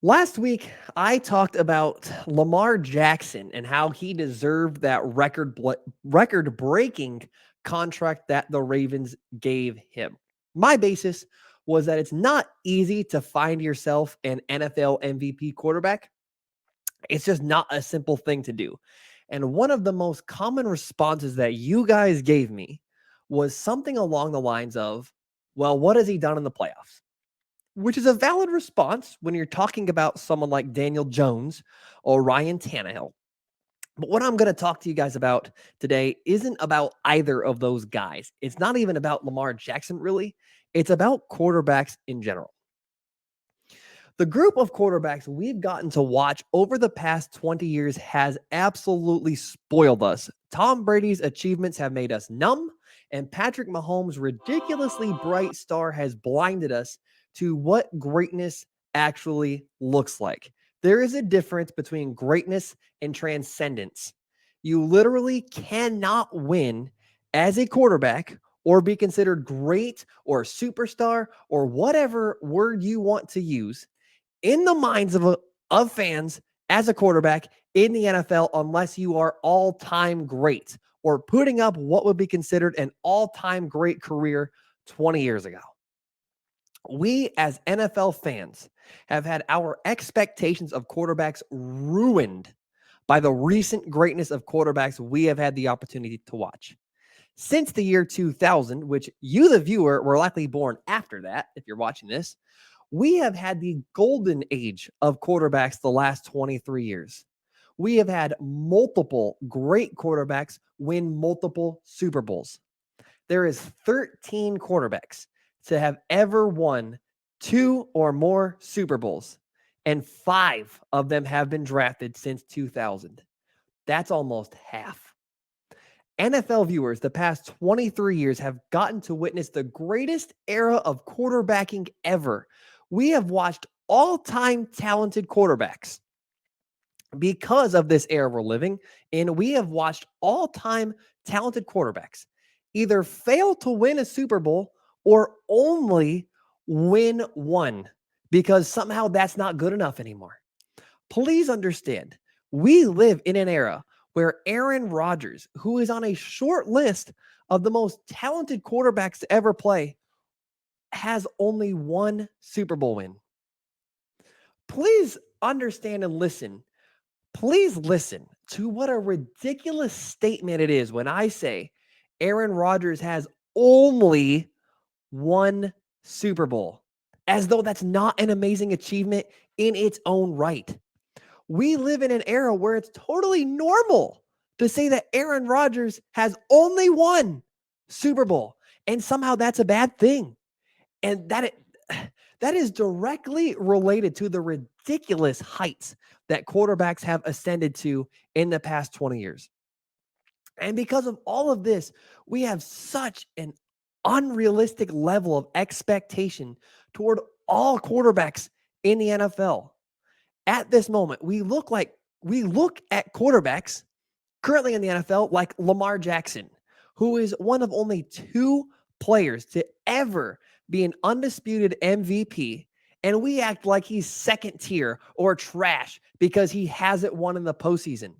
Last week, I talked about Lamar Jackson and how he deserved that record-breaking contract that the Ravens gave him. My basis was that it's not easy to find yourself an NFL MVP quarterback. It's just not a simple thing to do. And one of the most common responses that you guys gave me was something along the lines of, well, what has he done in the playoffs? Which is a valid response when you're talking about someone like Daniel Jones or Ryan Tannehill. But what I'm going to talk to you guys about today isn't about either of those guys. It's not even about Lamar Jackson, really. It's about quarterbacks in general. The group of quarterbacks we've gotten to watch over the past 20 years has absolutely spoiled us. Tom Brady's achievements have made us numb, and Patrick Mahomes' ridiculously bright star has blinded us to what greatness actually looks like. There is a difference between greatness and transcendence. You literally cannot win as a quarterback or be considered great or superstar or whatever word you want to use in the minds of fans as a quarterback in the NFL unless you are all-time great or putting up what would be considered an all-time great career 20 years ago. We as NFL fans have had our expectations of quarterbacks ruined by the recent greatness of quarterbacks we have had the opportunity to watch. Since the year 2000, which you, the viewer, were likely born after that, if you're watching this, we have had the golden age of quarterbacks the last 23 years. We have had multiple great quarterbacks win multiple Super Bowls. There is 13 quarterbacks to have ever won 2 or more Super Bowls, and 5 of them have been drafted since 2000. That's almost half. NFL viewers the past 23 years have gotten to witness the greatest era of quarterbacking ever. We have watched all-time talented quarterbacks because of this era we're living in. We have watched all-time talented quarterbacks either fail to win a Super Bowl or only win one because somehow that's not good enough anymore. Please understand, we live in an era where Aaron Rodgers, who is on a short list of the most talented quarterbacks to ever play, has only one Super Bowl win. Please understand and listen. Please listen to what a ridiculous statement it is when I say Aaron Rodgers has only one Super Bowl, as though that's not an amazing achievement in its own right. We live in an era where it's totally normal to say that Aaron Rodgers has only one Super Bowl, and somehow that's a bad thing. And that is directly related to the ridiculous heights that quarterbacks have ascended to in the past 20 years. And because of all of this, we have such an unrealistic level of expectation toward all quarterbacks in the NFL. At this moment, we look at quarterbacks currently in the NFL like Lamar Jackson, who is one of only 2 players to ever be an undisputed MVP, and we act like he's second tier or trash because he hasn't won in the postseason.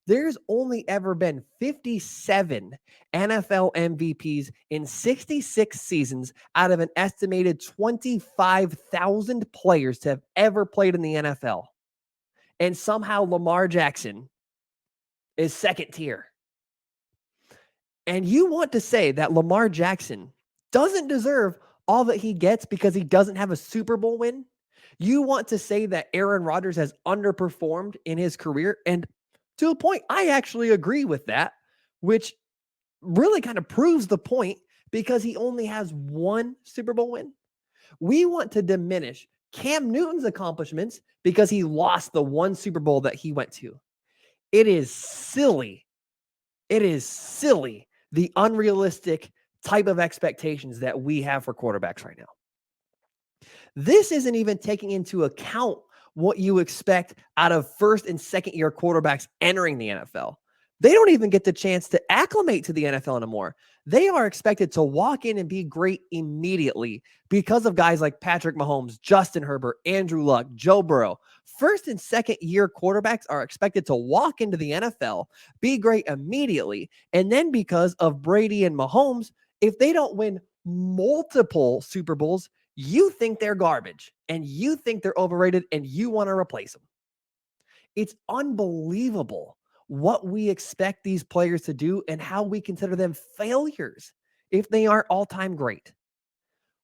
There's only ever been 57 NFL MVPs in 66 seasons out of an estimated 25,000 players to have ever played in the NFL. And somehow Lamar Jackson is second tier. And you want to say that Lamar Jackson doesn't deserve all that he gets because he doesn't have a Super Bowl win? You want to say that Aaron Rodgers has underperformed in his career? And to a point, I actually agree with that, which really kind of proves the point because he only has one Super Bowl win. We want to diminish Cam Newton's accomplishments because he lost the one Super Bowl that he went to. It is silly. It is silly, the unrealistic type of expectations that we have for quarterbacks right now. This isn't even taking into account what you expect out of first and second year quarterbacks entering the NFL. They don't even get the chance to acclimate to the NFL anymore. They are expected to walk in and be great immediately because of guys like Patrick Mahomes, Justin Herbert, Andrew Luck, Joe Burrow. First and second year quarterbacks are expected to walk into the NFL, be great immediately. And then because of Brady and Mahomes, if they don't win multiple Super Bowls, you think they're garbage and you think they're overrated and you want to replace them. It's unbelievable what we expect these players to do and how we consider them failures if they aren't all-time great.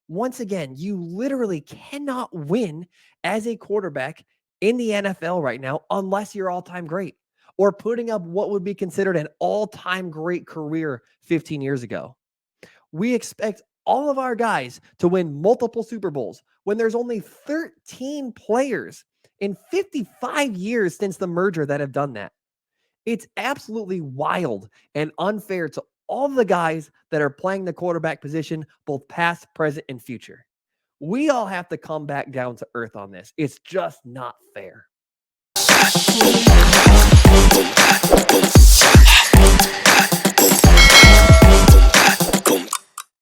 Once again, you literally cannot win as a quarterback in the NFL right now unless you're all-time great or putting up what would be considered an all-time great career 15 years ago. We expect all of our guys to win multiple Super Bowls when there's only 13 players in 55 years since the merger that have done that. It's absolutely wild and unfair to all the guys that are playing the quarterback position, both past, present, and future. We all have to come back down to earth on this. It's just not fair.